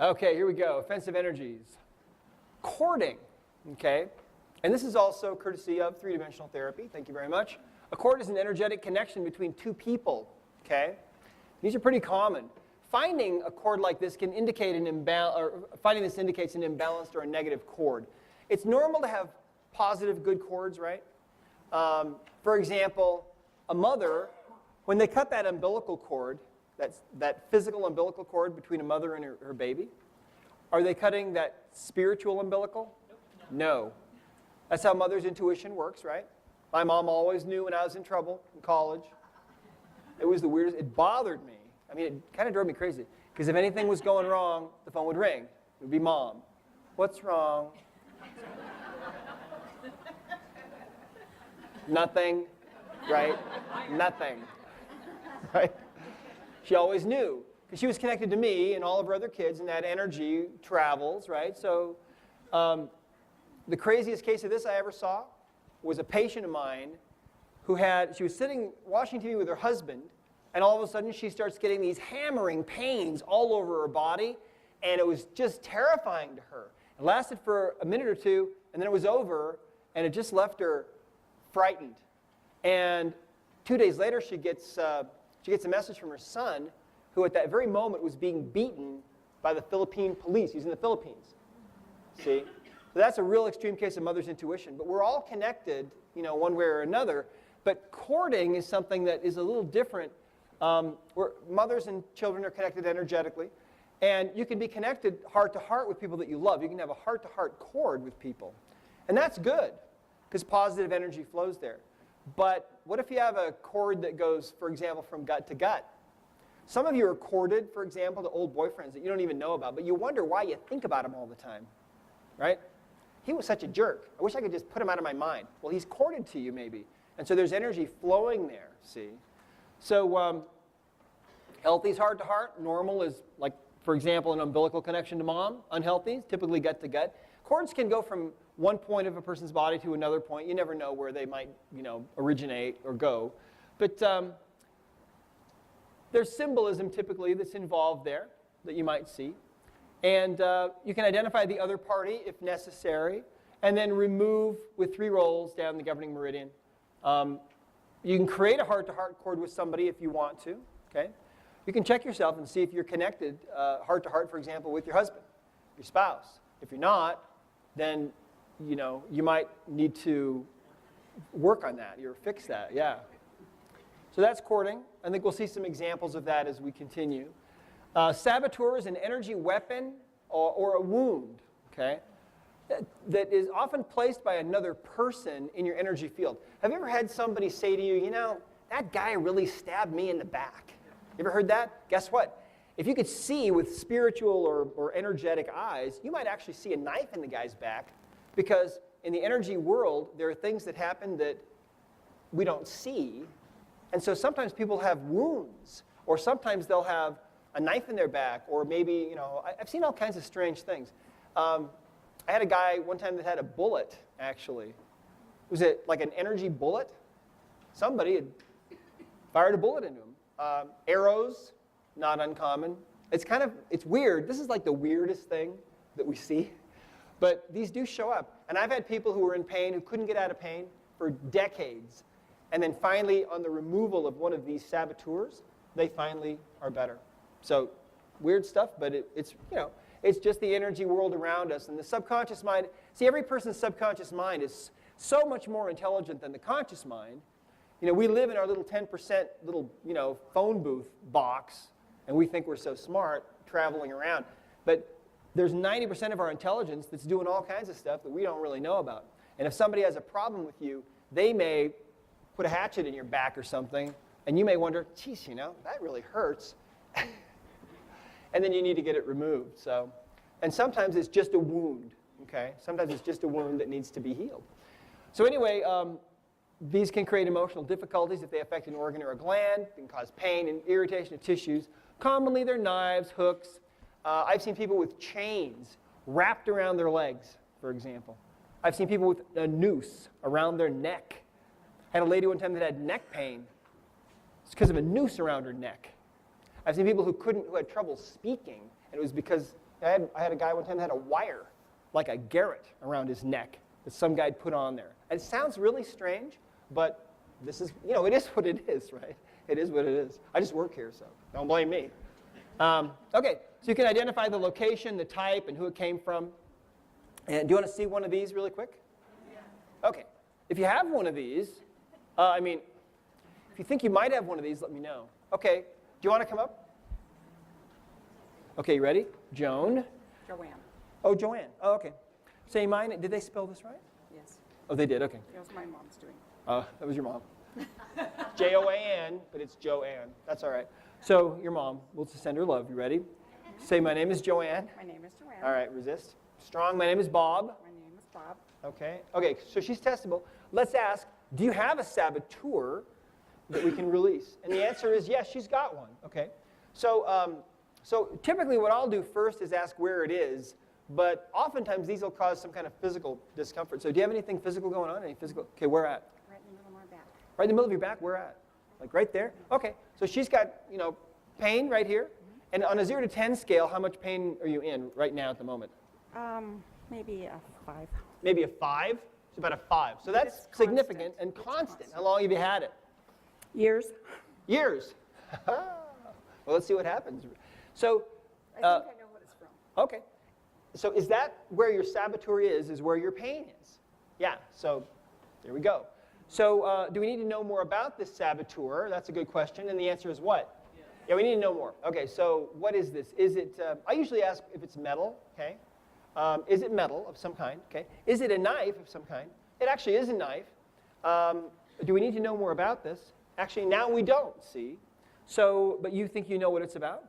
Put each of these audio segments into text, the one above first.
Okay, here we go. Offensive energies. Cording, okay? And this is also courtesy of three-dimensional therapy. Thank you very much. A cord is an energetic connection between two people, okay? These are pretty common. Finding a cord like this can indicate an imbalance, or finding this indicates an imbalanced or a negative cord. It's normal to have positive, good cords, right? For example, a mother, when they cut that umbilical cord, that physical umbilical cord between a mother and her baby, are they cutting that spiritual umbilical? No. That's how mother's intuition works, right? My mom always knew when I was in trouble in college. It was the weirdest. It bothered me. I mean, it kind of drove me crazy. Because if anything was going wrong, the phone would ring. It would be Mom. What's wrong? Nothing, right? Nothing, right? She always knew. Because she was connected to me and all of her other kids, and that energy travels, right? So the craziest case of this I ever saw was a patient of mine who she was sitting watching TV with her husband, and all of a sudden she starts getting these hammering pains all over her body, and it was just terrifying to her. It lasted for a minute or two, and then it was over, and it just left her frightened. And 2 days later, she gets a message from her son, who at that very moment was being beaten by the Philippine police. He's in the Philippines. See? So that's a real extreme case of mother's intuition. But we're all connected, one way or another. But cording is something that is a little different. Where mothers and children are connected energetically. And you can be connected heart-to-heart with people that you love. You can have a heart-to-heart cord with people. And that's good, because positive energy flows there. But what if you have a cord that goes, for example, from gut to gut? Some of you are corded, for example, to old boyfriends that you don't even know about, but you wonder why you think about him all the time, right? He was such a jerk. I wish I could just put him out of my mind. Well, he's corded to you, maybe. And so there's energy flowing there, see? So healthy is heart to heart. Normal is, like, for example, an umbilical connection to mom. Unhealthy is typically gut to gut. Cords can go from one point of a person's body to another point. You never know where they might, originate or go. But there's symbolism typically that's involved there that you might see. And you can identify the other party if necessary, and then remove with 3 rolls down the governing meridian. You can create a heart-to-heart cord with somebody if you want to. Okay? You can check yourself and see if you're connected heart-to-heart, for example, with your husband, your spouse. If you're not, then you might need to work on that or fix that. Yeah. So that's cording. I think we'll see some examples of that as we continue. Saboteur is an energy weapon or a wound, okay, that is often placed by another person in your energy field. Have you ever had somebody say to you, that guy really stabbed me in the back? You ever heard that? Guess what? If you could see with spiritual or energetic eyes, you might actually see a knife in the guy's back, because in the energy world, there are things that happen that we don't see. And so sometimes people have wounds, or sometimes they'll have a knife in their back, or maybe, I've seen all kinds of strange things. I had a guy one time that had a bullet, actually. Was it like an energy bullet? Somebody had fired a bullet into him. Arrows, not uncommon. It's weird. This is like the weirdest thing that we see. But these do show up. And I've had people who were in pain, who couldn't get out of pain for decades. And then finally, on the removal of one of these saboteurs, they finally are better. So, weird stuff, but it's just the energy world around us. And the subconscious mind, see, every person's subconscious mind is so much more intelligent than the conscious mind. We live in our little 10% little, phone booth box, and we think we're so smart traveling around. But there's 90% of our intelligence that's doing all kinds of stuff that we don't really know about. And if somebody has a problem with you, they may put a hatchet in your back or something, and you may wonder, geez, that really hurts. And then you need to get it removed. So, and sometimes it's just a wound, okay? Sometimes it's just a wound that needs to be healed. So anyway, these can create emotional difficulties if they affect an organ or a gland. They can cause pain and irritation of tissues. Commonly, they're knives, hooks. I've seen people with chains wrapped around their legs, for example. I've seen people with a noose around their neck. I had a lady one time that had neck pain. It's because of a noose around her neck. I've seen people who had trouble speaking, and it was because I had a guy one time that had a wire, like a garrote, around his neck that some guy had put on there. And it sounds really strange, but this is, it is what it is, right? It is what it is. I just work here, so don't blame me. Okay, so you can identify the location, the type, and who it came from. And do you want to see one of these really quick? Yeah. Okay. If you have one of these, if you think you might have one of these, let me know. Okay, do you want to come up? Okay, you ready? Joan? Joanne. Oh, Joanne. Oh, okay. Say mine. Did they spell this right? Yes. Oh, they did? Okay. That was my mom's doing. Oh, that was your mom. Joanne, but it's Joanne. That's all right. So your mom, we'll just send her love. You ready? Say, my name is Joanne. My name is Joanne. All right, resist. Strong, my name is Bob. My name is Bob. Okay. Okay, so she's testable. Let's ask, do you have a saboteur that we can release? And the answer is yes, she's got one. Okay. So, so typically what I'll do first is ask where it is, but oftentimes these will cause some kind of physical discomfort. So do you have anything physical going on? Any physical? Okay, where at? Right in the middle of my back. Right in the middle of your back? Where at? Like right there? Okay. So she's got, pain right here. And on a 0 to 10 scale, how much pain are you in right now at the moment? Maybe a 5. Maybe a 5? It's about a 5. So that's significant and constant. How long have you had it? Years. Years. Well, let's see what happens. So, I think I know what it's from. okay. So is that where your saboteur is where your pain is? Yeah, so there we go. So do we need to know more about this saboteur? That's a good question. And the answer is what? Yeah, we need to know more. Okay, so what is this? Is it, I usually ask if it's metal, okay? Is it metal of some kind, okay? Is it a knife of some kind? It actually is a knife. Do we need to know more about this? Actually, now we don't, see? So, but you think you know what it's about?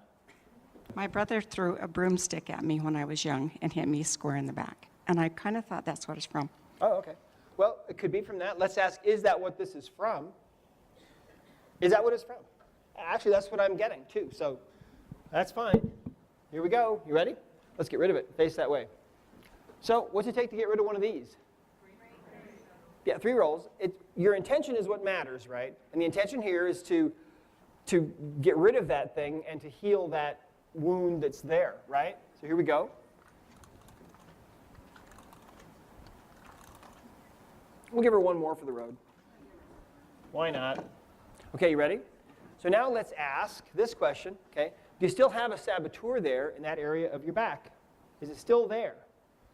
My brother threw a broomstick at me when I was young and hit me square in the back. And I kind of thought that's what it's from. Oh, okay. Well, it could be from that. Let's ask, is that what this is from? Is that what it's from? Actually, that's what I'm getting, too. So that's fine. Here we go. You ready? Let's get rid of it. Face that way. So what's it take to get rid of one of these? 3 rolls. Yeah, 3 rolls. Your intention is what matters, right? And the intention here is to get rid of that thing and to heal that wound that's there, right? So here we go. We'll give her one more for the road. Why not? Okay, you ready? So now let's ask this question, okay? Do you still have a saboteur there in that area of your back? Is it still there?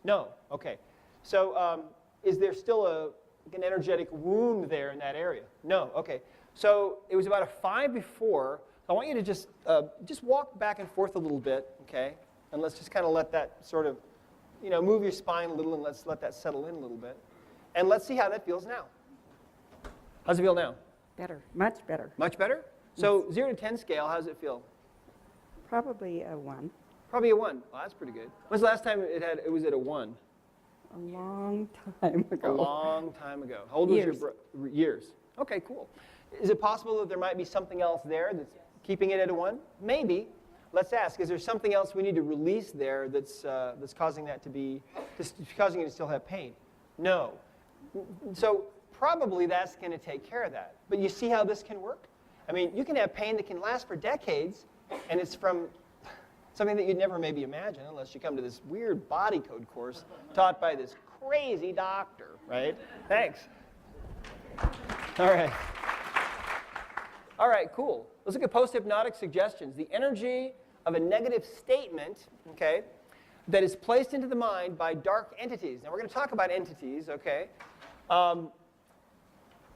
No. Okay. So is there still an energetic wound there in that area? No. Okay. So it was about a 5 before. I want you to just walk back and forth a little bit, okay? And let's just kind of let that sort of, move your spine a little and let's let that settle in a little bit. And let's see how that feels now. How's it feel now? Better. Much better. Much better? So 0 to 10 scale, how does it feel? Probably a 1. Probably a 1. Well, that's pretty good. When's the last time it was at a 1? A long time ago. A long time ago. How old was your brother? Years. Okay, cool. Is it possible that there might be something else there that's keeping it at a 1? Maybe. Let's ask, is there something else we need to release there that's causing that to be, causing it to still have pain? No. So probably that's going to take care of that. But you see how this can work? I mean, you can have pain that can last for decades, and it's from something that you'd never maybe imagine unless you come to this weird body code course taught by this crazy doctor, right? Thanks. All right. All right, cool. Let's look at post-hypnotic suggestions. The energy of a negative statement, okay, that is placed into the mind by dark entities. Now, we're going to talk about entities, okay?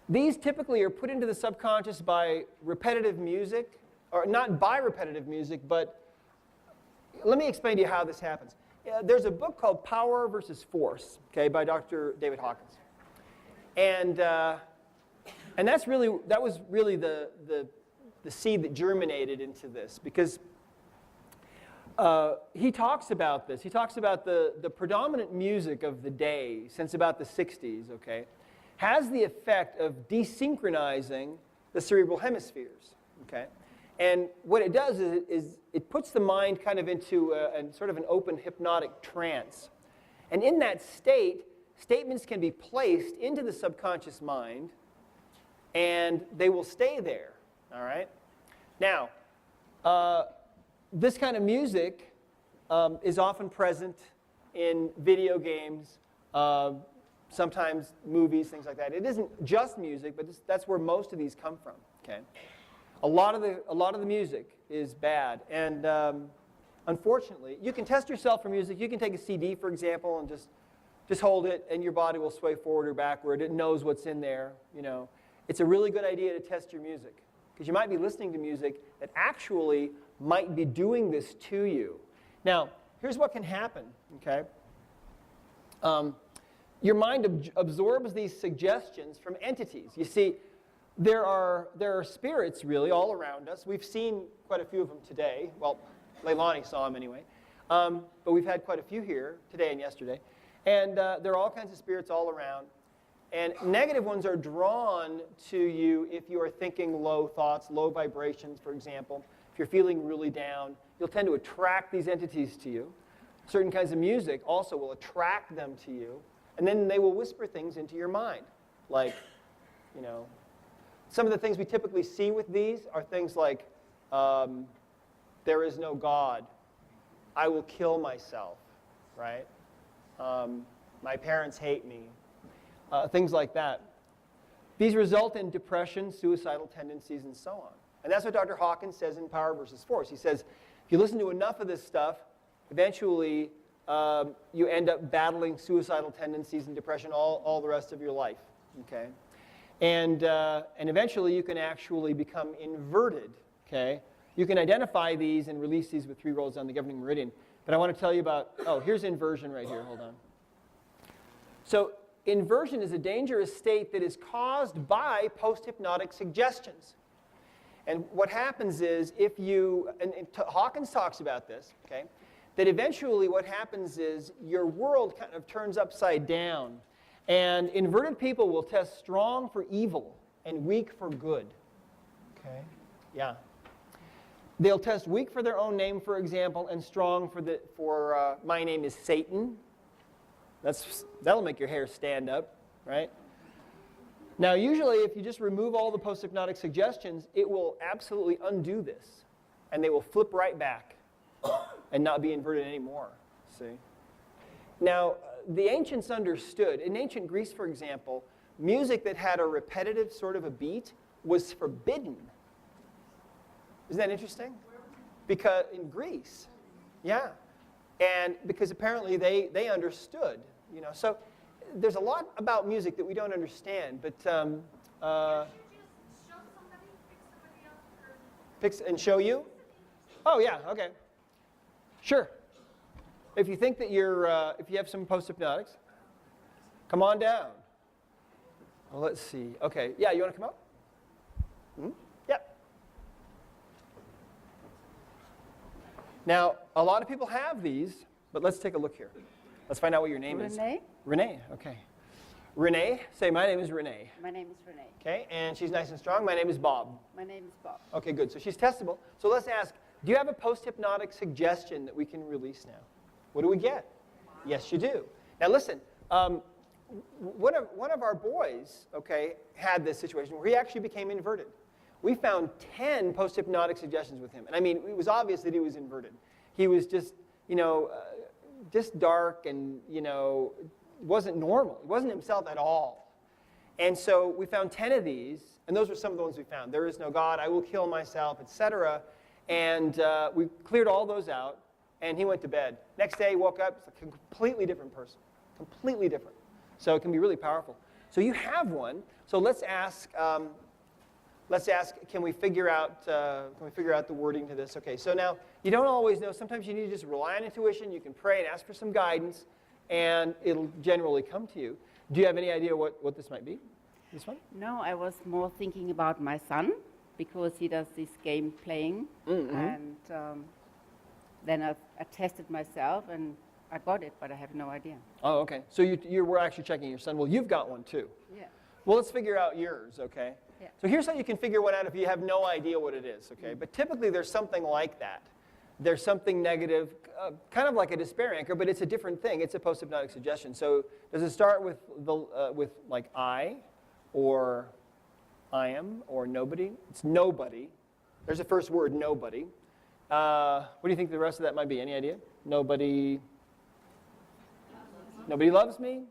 These typically are put into the subconscious by repetitive music, or not by repetitive music, but let me explain to you how this happens. There's a book called Power versus Force, okay, by Dr. David Hawkins. And that was really the seed that germinated into this, because he talks about this. He talks about the predominant music of the day since about the 60s, okay, has the effect of desynchronizing the cerebral hemispheres, okay? And what it does is it puts the mind kind of into a sort of an open hypnotic trance. And in that state, statements can be placed into the subconscious mind, and they will stay there, all right? Now, this kind of music is often present in video games, sometimes movies, things like that. It isn't just music, but that's where most of these come from. Okay, a lot of the music is bad, and unfortunately, you can test yourself for music. You can take a CD, for example, and just hold it, and your body will sway forward or backward. It knows what's in there. You know, it's a really good idea to test your music, because you might be listening to music that actually might be doing this to you. Now, here's what can happen, okay? Your mind absorbs these suggestions from entities. You see, there are spirits, really, all around us. We've seen quite a few of them today. Well, Leilani saw them anyway. But we've had quite a few here today and yesterday. And there are all kinds of spirits all around. And negative ones are drawn to you if you are thinking low thoughts, low vibrations, for example. If you're feeling really down, you'll tend to attract these entities to you. Certain kinds of music also will attract them to you. And then they will whisper things into your mind. Like, you know, some of the things we typically see with these are things like, there is no God. I will kill myself, right? My parents hate me. Things like that. These result in depression, suicidal tendencies, and so on. And that's what Dr. Hawkins says in Power versus Force. He says, if you listen to enough of this stuff, eventually you end up battling suicidal tendencies and depression all the rest of your life. Okay? And eventually you can actually become inverted. Okay? You can identify these and release these with 3 rolls down the governing meridian. But I want to tell you about, here's inversion right here. Hold on. So inversion is a dangerous state that is caused by post-hypnotic suggestions. And what happens is if you, and Hawkins talks about this, okay, that eventually what happens is your world kind of turns upside down. And inverted people will test strong for evil and weak for good. Okay? Yeah. They'll test weak for their own name, for example, and strong for my name is Satan. That'll make your hair stand up, right? Now, usually, if you just remove all the post-hypnotic suggestions, it will absolutely undo this. And they will flip right back and not be inverted anymore, see? Now, the ancients understood. In ancient Greece, for example, music that had a repetitive sort of a beat was forbidden. Isn't that interesting? Because in Greece, yeah. And because apparently they understood, you know. So there's a lot about music that we don't understand, but and show you? Oh yeah, okay. Sure. If you think that if you have some post-hypnotics, come on down. Well, let's see. Okay, yeah, you want to come up? Hmm? Yeah. Now, a lot of people have these, but let's take a look here. Let's find out what your name is. Renee. Renee, okay. Renee, say my name is Renee. My name is Renee. Okay, and she's nice and strong. My name is Bob. My name is Bob. Okay, good. So she's testable. So let's ask, do you have a post-hypnotic suggestion that we can release now? What do we get? Yes, you do. Now listen, one of our boys, okay, had this situation where he actually became inverted. We found 10 post-hypnotic suggestions with him. And I mean, it was obvious that he was inverted. He was just, you know, just dark and, you know, wasn't normal. He wasn't himself at all. And so we found 10 of these, and those were some of the ones we found. There is no God, I will kill myself, etc. And we cleared all those out, and he went to bed. Next day, he woke up, it's a completely different person. Completely different. So it can be really powerful. So you have one. So let's ask, can we figure out the wording to this? Okay, so now, you don't always know. Sometimes you need to just rely on intuition. You can pray and ask for some guidance, and it'll generally come to you. Do you have any idea what this might be? This one? No, I was more thinking about my son, because he does this game playing. Mm-hmm. And then I tested myself, and I got it, but I have no idea. Oh, okay. So you were actually checking your son. Well, you've got one, too. Yeah. Well, let's figure out yours, okay? Yeah. So here's how you can figure one out if you have no idea what it is, okay? But typically there's something like that. There's something negative, kind of like a despair anchor, but it's a different thing. It's a post-hypnotic suggestion. So does it start with like I, or I am, or nobody? It's nobody. There's the first word, nobody. What do you think the rest of that might be? Any idea? Nobody loves me.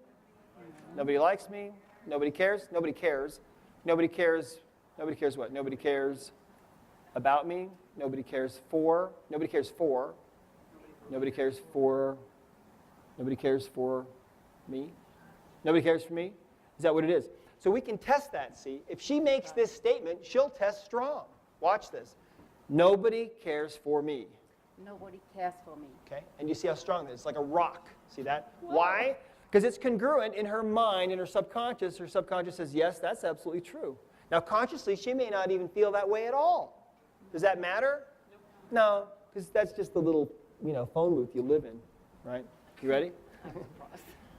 Nobody likes me. Nobody cares. Nobody cares. Nobody cares. Nobody cares what? Nobody cares about me. Nobody cares for. Nobody cares for. Nobody cares for. Nobody cares for me. Nobody cares for me. Is that what it is? So we can test that, see? If she makes this statement, she'll test strong. Watch this. Nobody cares for me. Nobody cares for me. Okay? And you see how strong it is. It's like a rock. See that? Whoa. Why? Because it's congruent in her mind, in her subconscious. Her subconscious says, yes, that's absolutely true. Now, consciously, she may not even feel that way at all. Does that matter? No, because that's just the little, phone booth you live in, right? You ready?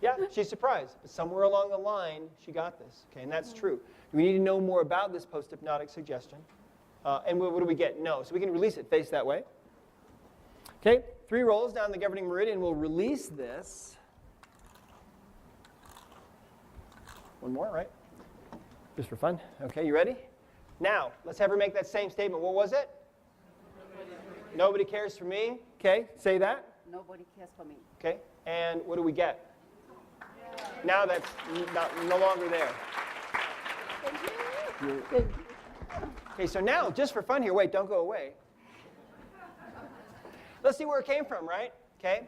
Yeah, she's surprised. But somewhere along the line, she got this. Okay, and that's true. We need to know more about this post-hypnotic suggestion. And what do we get? No. So we can release it. Face that way. Okay, 3 rolls down the governing meridian. We'll release this. One more, right? Just for fun. Okay, you ready? Now, let's have her make that same statement. What was it? Nobody cares for me. Okay, say that. Nobody cares for me. Okay, and what do we get? Now that's no longer there. Okay, so now, just for fun here, wait, don't go away. Let's see where it came from, right? Okay,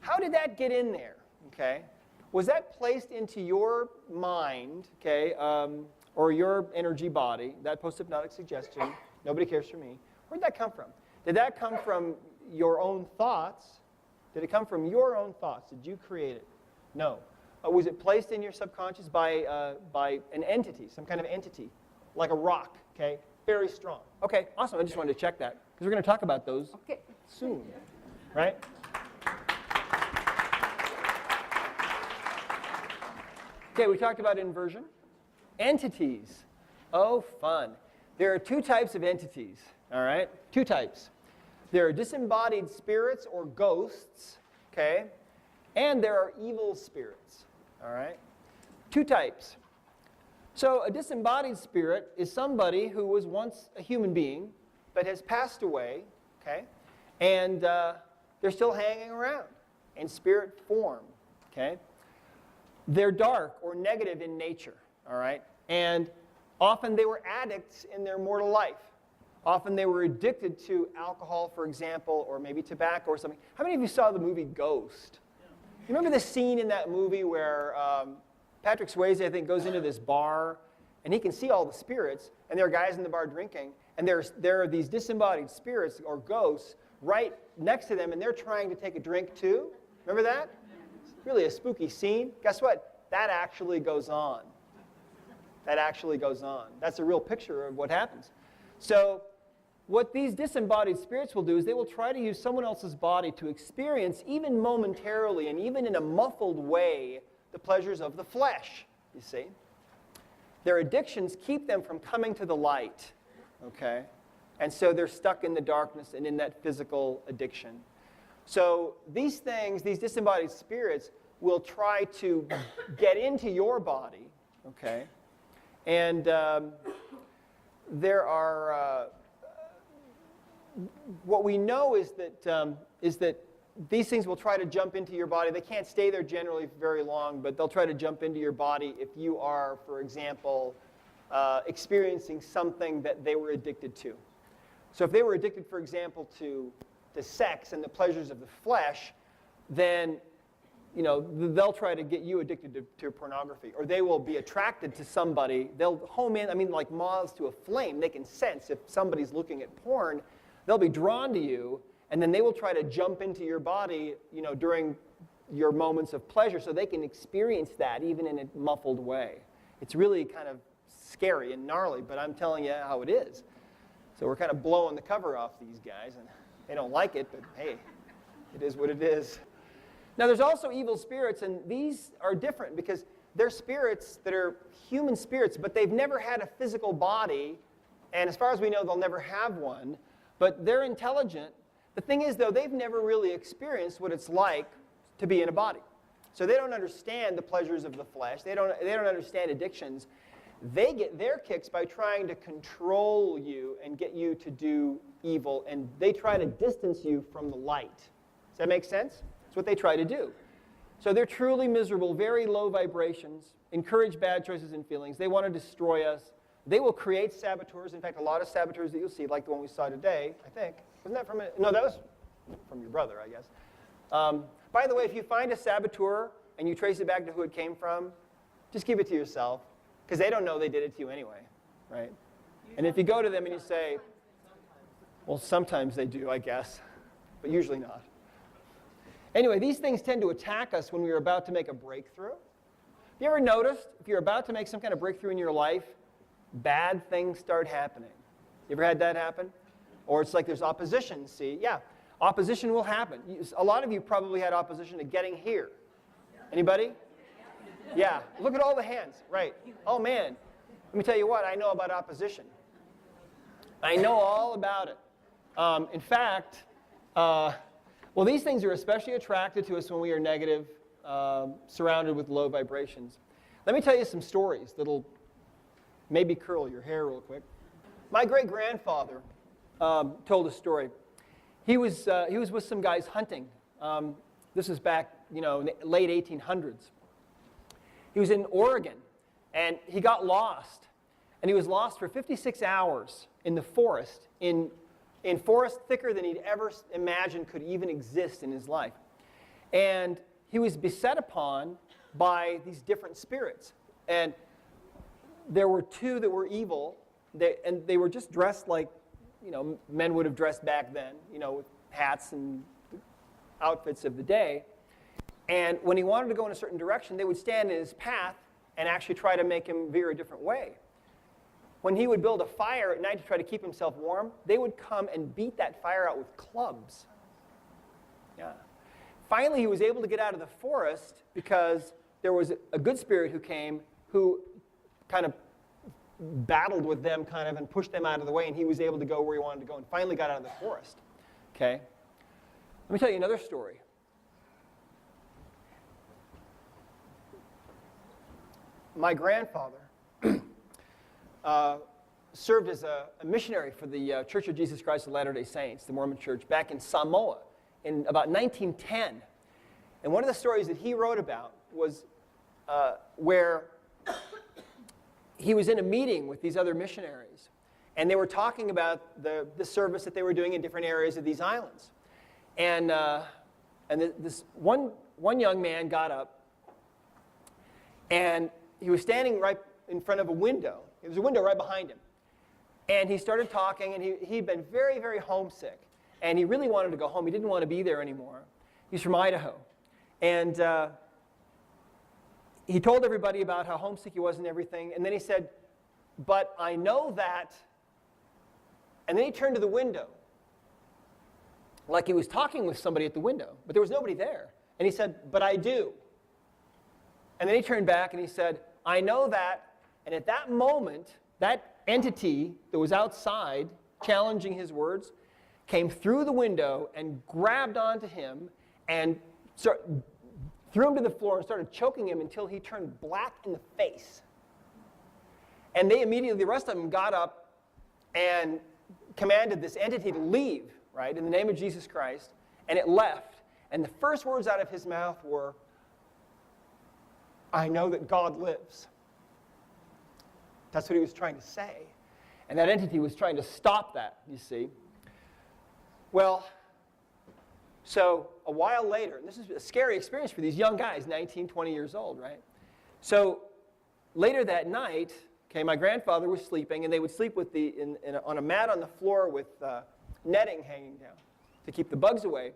how did that get in there? Okay, was that placed into your mind, okay, or your energy body, that post-hypnotic suggestion, nobody cares for me? Where'd that come from? Did that come from your own thoughts? Did it come from your own thoughts? Did you create it? No. Was it placed in your subconscious by an entity, some kind of entity, like a rock, okay? Very strong. Okay, awesome. I just wanted to check that, because we're going to talk about those soon, right? Okay, we talked about inversion. Entities. Oh, fun. There are 2 types of entities, all right? 2 types. There are disembodied spirits or ghosts, okay? And there are evil spirits, all right? 2 types. So a disembodied spirit is somebody who was once a human being but has passed away, okay? And they're still hanging around in spirit form, okay? They're dark or negative in nature, all right? And often they were addicts in their mortal life. Often they were addicted to alcohol, for example, or maybe tobacco or something. How many of you saw the movie Ghost? You remember the scene in that movie where Patrick Swayze, I think, goes into this bar, and he can see all the spirits, and there are guys in the bar drinking, and there are these disembodied spirits or ghosts right next to them, and they're trying to take a drink too. Remember that? It's really a spooky scene. Guess what? That actually goes on. That actually goes on. That's a real picture of what happens. So what these disembodied spirits will do is they will try to use someone else's body to experience, even momentarily and even in a muffled way, the pleasures of the flesh, you see. Their addictions keep them from coming to the light, okay? And so they're stuck in the darkness and in that physical addiction. So these things, these disembodied spirits, will try to get into your body, okay? And there are, what we know is that these things will try to jump into your body. They can't stay there generally for very long, but they'll try to jump into your body if you are, for example, experiencing something that they were addicted to. So if they were addicted, for example, to sex and the pleasures of the flesh, then they'll try to get you addicted to pornography, or they will be attracted to somebody. They'll home in, like moths to a flame. They can sense if somebody's looking at porn, they'll be drawn to you, and then they will try to jump into your body, during your moments of pleasure, so they can experience that even in a muffled way. It's really kind of scary and gnarly, but I'm telling you how it is. So we're kind of blowing the cover off these guys, and they don't like it, but hey, it is what it is. Now, there's also evil spirits, and these are different because they're spirits that are human spirits, but they've never had a physical body, and as far as we know, they'll never have one, but they're intelligent. The thing is, though, they've never really experienced what it's like to be in a body. So they don't understand the pleasures of the flesh. They don't understand addictions. They get their kicks by trying to control you and get you to do evil, and they try to distance you from the light. Does that make sense? That's what they try to do. So they're truly miserable, very low vibrations, encourage bad choices and feelings. They want to destroy us. They will create saboteurs. In fact, a lot of saboteurs that you'll see, like the one we saw today, I think. Wasn't that from no, that was from your brother, I guess. By the way, if you find a saboteur and you trace it back to who it came from, just keep it to yourself, because they don't know they did it to you anyway, right? And if you go to them and you say, well, sometimes they do, I guess, but usually not. Anyway, these things tend to attack us when we're about to make a breakthrough. Have you ever noticed, if you're about to make some kind of breakthrough in your life, bad things start happening? You ever had that happen? Or it's like there's opposition, see? Yeah, opposition will happen. A lot of you probably had opposition to getting here. Anybody? Yeah, look at all the hands, right. Oh man, let me tell you what, I know about opposition. I know all about it. In fact, well, these things are especially attracted to us when we are negative, surrounded with low vibrations. Let me tell you some stories that'll maybe curl your hair real quick. My great-grandfather told a story. He was with some guys hunting. This is back, in the late 1800s. He was in Oregon, and he got lost. And he was lost for 56 hours in the forest, in forest thicker than he'd ever imagined could even exist in his life. And he was beset upon by these different spirits. And there were two that were evil, and they were just dressed like, men would have dressed back then, with hats and outfits of the day. And when he wanted to go in a certain direction, they would stand in his path and actually try to make him veer a different way. When he would build a fire at night to try to keep himself warm, they would come and beat that fire out with clubs. Yeah. Finally, he was able to get out of the forest because there was a good spirit who came who kind of battled with them and pushed them out of the way, and he was able to go where he wanted to go and finally got out of the forest. Okay? Let me tell you another story. My grandfather served as a missionary for the Church of Jesus Christ of Latter-day Saints, the Mormon Church, back in Samoa in about 1910. And one of the stories that he wrote about was where he was in a meeting with these other missionaries, and they were talking about the service that they were doing in different areas of these islands. And this one young man got up, and he was standing right in front of a window. There was a window right behind him. And he started talking, and he'd been very, very homesick. And he really wanted to go home. He didn't want to be there anymore. He's from Idaho. And he told everybody about how homesick he was and everything. And then he said, but I know that. And then he turned to the window, like he was talking with somebody at the window. But there was nobody there. And he said, but I do. And then he turned back and he said, I know that. And at that moment, that entity that was outside challenging his words came through the window and grabbed onto him and threw him to the floor and started choking him until he turned black in the face. And they immediately, the rest of them got up and commanded this entity to leave, right, in the name of Jesus Christ, and it left. And the first words out of his mouth were, I know that God lives. That's what he was trying to say. And that entity was trying to stop that, you see. Well, so a while later, and this is a scary experience for these young guys, 19, 20 years old, right? So later that night, my grandfather was sleeping, and they would sleep with on a mat on the floor with netting hanging down to keep the bugs away.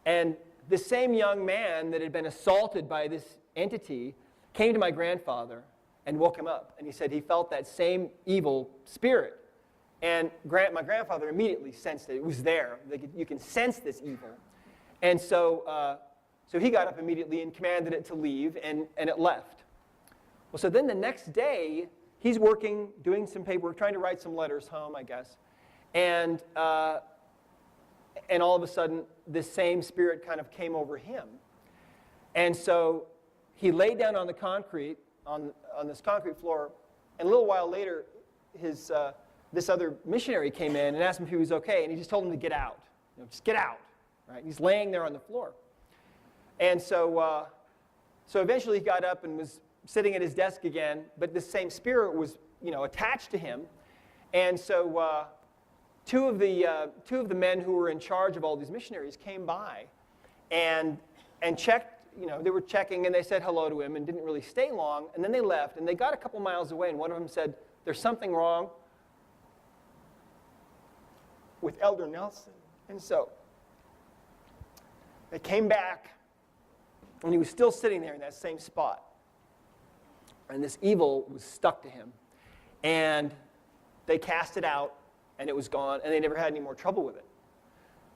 And the same young man that had been assaulted by this entity came to my grandfather and woke him up. And he said he felt that same evil spirit. And my grandfather immediately sensed it. It was there. You can sense this evil. And so he got up immediately and commanded it to leave, and it left. Well, so then the next day, he's working, doing some paperwork, trying to write some letters home, I guess. And all of a sudden, this same spirit kind of came over him. And so he laid down on the concrete, on this concrete floor, and a little while later, his this other missionary came in and asked him if he was okay, and he just told him to get out. Just get out. Right? He's laying there on the floor. And so eventually he got up and was sitting at his desk again, but this same spirit was, attached to him. And so two of the men who were in charge of all these missionaries came by and checked. They were checking, and they said hello to him and didn't really stay long. And then they left, and they got a couple miles away, and one of them said, "There's something wrong with Elder Nelson." And so they came back, and he was still sitting there in that same spot. And this evil was stuck to him. And they cast it out, and it was gone, and they never had any more trouble with it.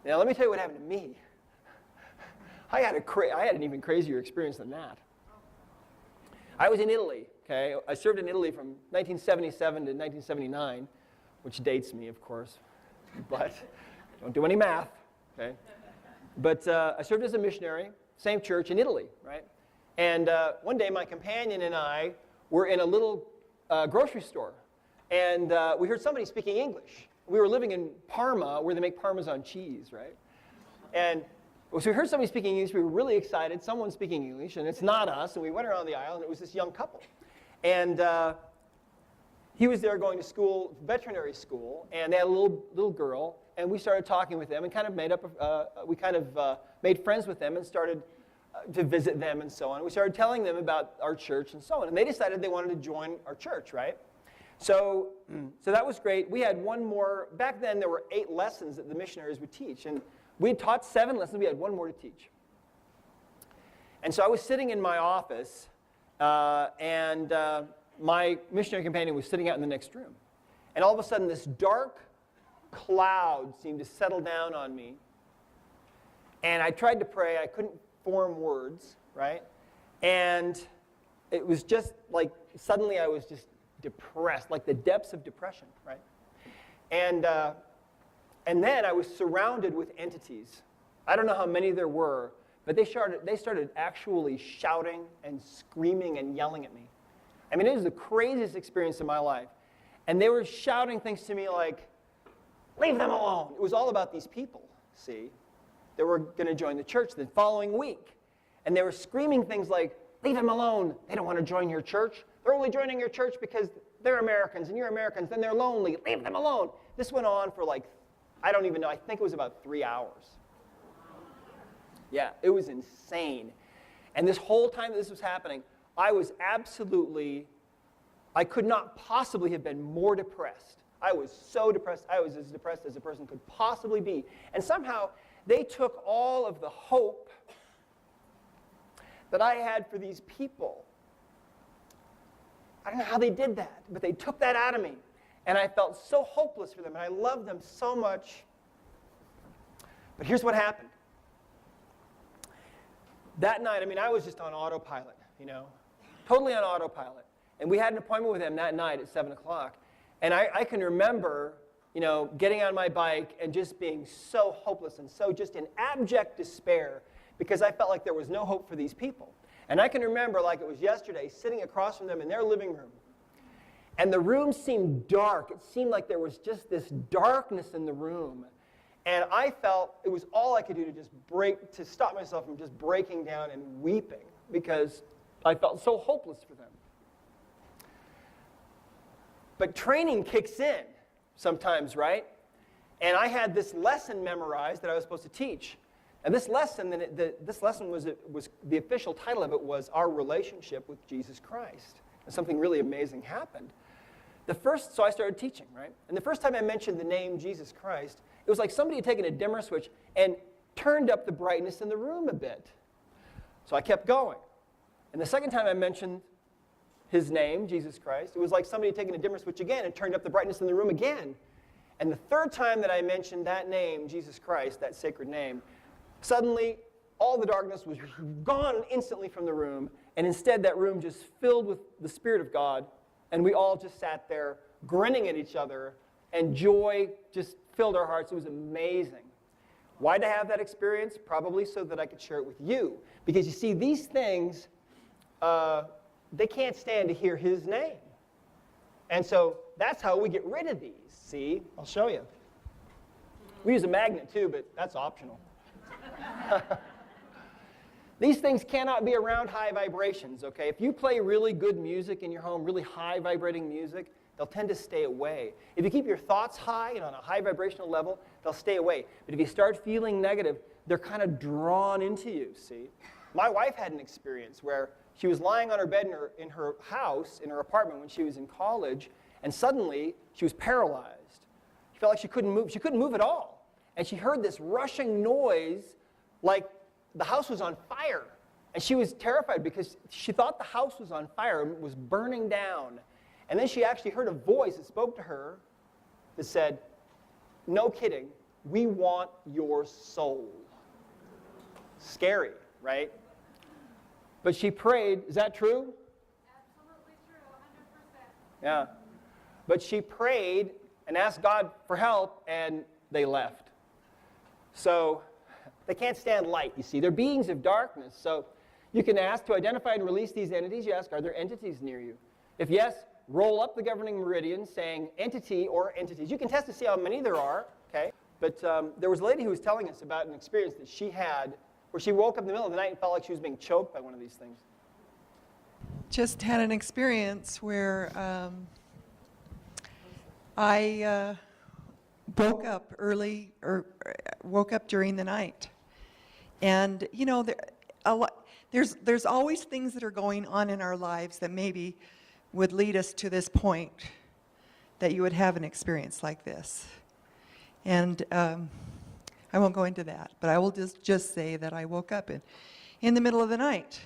Now, let me tell you what happened to me. I had an even crazier experience than that. I was in Italy, okay? I served in Italy from 1977 to 1979, which dates me, of course, but don't do any math, okay? But I served as a missionary, same church in Italy, right? And one day, my companion and I were in a little grocery store, and we heard somebody speaking English. We were living in Parma, where they make Parmesan cheese, right? And so we heard somebody speaking English. We were really excited. Someone speaking English, and it's not us. And we went around the aisle, and it was this young couple. And he was there going to school, veterinary school, and they had a little girl. And we started talking with them, and kind of made friends with them, and started to visit them, and so on. We started telling them about our church, and so on. And they decided they wanted to join our church, right? So that was great. We had one more. Back then, there were 8 lessons that the missionaries would teach, and we had taught 7 lessons. We had one more to teach. And so I was sitting in my office, and my missionary companion was sitting out in the next room. And all of a sudden, this dark cloud seemed to settle down on me. And I tried to pray. I couldn't form words, right? And it was just like suddenly I was just depressed, like the depths of depression, right? And then I was surrounded with entities. I don't know how many there were, but they started actually shouting and screaming and yelling at me. I mean, it was the craziest experience of my life. And they were shouting things to me like, "Leave them alone." It was all about these people, see? They were going to join the church the following week. And they were screaming things like, "Leave them alone. They don't want to join your church. They're only joining your church because they're Americans and you're Americans, and they're lonely. Leave them alone." This went on for like, I don't even know, I think it was about 3 hours. Yeah, it was insane. And this whole time that this was happening, I could not possibly have been more depressed. I was so depressed. I was as depressed as a person could possibly be. And somehow, they took all of the hope that I had for these people. I don't know how they did that, but they took that out of me. And I felt so hopeless for them, and I loved them so much. But here's what happened. That night, I was just on autopilot, totally on autopilot. And we had an appointment with them that night at 7 o'clock. And I can remember, getting on my bike and just being so hopeless and so just in abject despair because I felt like there was no hope for these people. And I can remember, like it was yesterday, sitting across from them in their living room. And the room seemed dark. It seemed like there was just this darkness in the room. And I felt it was all I could do to stop myself from just breaking down and weeping because I felt so hopeless for them. But training kicks in sometimes, right? And I had this lesson memorized that I was supposed to teach. And this lesson, was the official title of it was Our Relationship with Jesus Christ. And something really amazing happened. So I started teaching, right? And the first time I mentioned the name Jesus Christ, it was like somebody had taken a dimmer switch and turned up the brightness in the room a bit. So I kept going. And the second time I mentioned his name, Jesus Christ, it was like somebody had taken a dimmer switch again and turned up the brightness in the room again. And the third time that I mentioned that name, Jesus Christ, that sacred name, suddenly all the darkness was gone instantly from the room, and instead that room just filled with the Spirit of God, and we all just sat there grinning at each other, and joy just filled our hearts. It was amazing. Why did I have that experience? Probably so that I could share it with you. Because you see, these things, they can't stand to hear his name. And so that's how we get rid of these. See? I'll show you. We use a magnet too, but that's optional. These things cannot be around high vibrations, okay? If you play really good music in your home, really high vibrating music, they'll tend to stay away. If you keep your thoughts high and on a high vibrational level, they'll stay away. But if you start feeling negative, they're kind of drawn into you, see? My wife had an experience where she was lying on her bed in her house, in her apartment when she was in college, and suddenly she was paralyzed. She felt like she couldn't move. She couldn't move at all. And she heard this rushing noise like the house was on fire. And she was terrified because she thought the house was on fire and was burning down. And then she actually heard a voice that spoke to her that said, "No kidding, we want your soul." Scary, right? But she prayed. Is that true? Absolutely true, 100%. Yeah. But she prayed and asked God for help, and they left. So they can't stand light, you see. They're beings of darkness. So you can ask to identify and release these entities. You ask, are there entities near you? If yes, roll up the governing meridian saying entity or entities. You can test to see how many there are, okay? But there was a lady who was telling us about an experience that she had where she woke up in the middle of the night and felt like she was being choked by one of these things. Just had an experience where I woke up early, or woke up during the night. And, you know, there's always things that are going on in our lives that maybe would lead us to this point that you would have an experience like this. And I won't go into that, but I will just say that I woke up in the middle of the night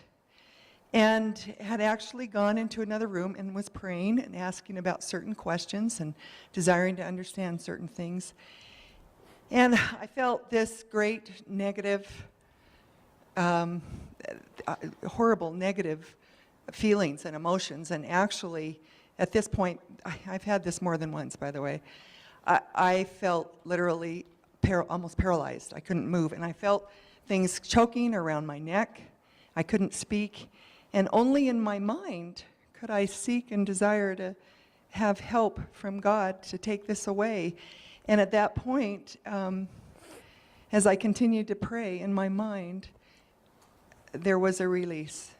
and had actually gone into another room and was praying and asking about certain questions and desiring to understand certain things. And I felt this great negative, horrible negative feelings and emotions. And actually, at this point, I've had this more than once, by the way, I felt literally almost paralyzed. I couldn't move. And I felt things choking around my neck. I couldn't speak. And only in my mind could I seek and desire to have help from God to take this away. And at that point, as I continued to pray in my mind, there was a release.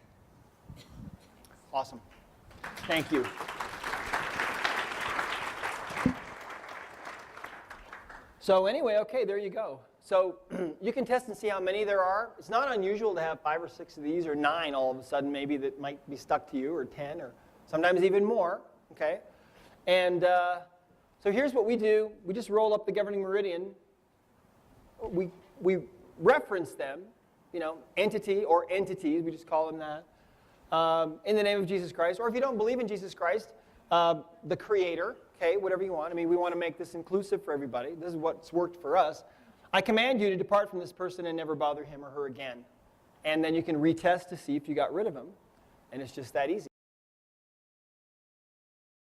Awesome. Thank you. So anyway, okay, there you go. So you can test and see how many there are. It's not unusual to have 5 or 6 of these, or 9 all of a sudden maybe that might be stuck to you, or 10, or sometimes even more, okay? And so here's what we do. We just roll up the governing meridian. We reference them, you know, entity or entities, we just call them that, in the name of Jesus Christ. Or if you don't believe in Jesus Christ, the Creator, okay, whatever you want. I mean, we want to make this inclusive for everybody. This is what's worked for us. I command you to depart from this person and never bother him or her again. And then you can retest to see if you got rid of him. And it's just that easy.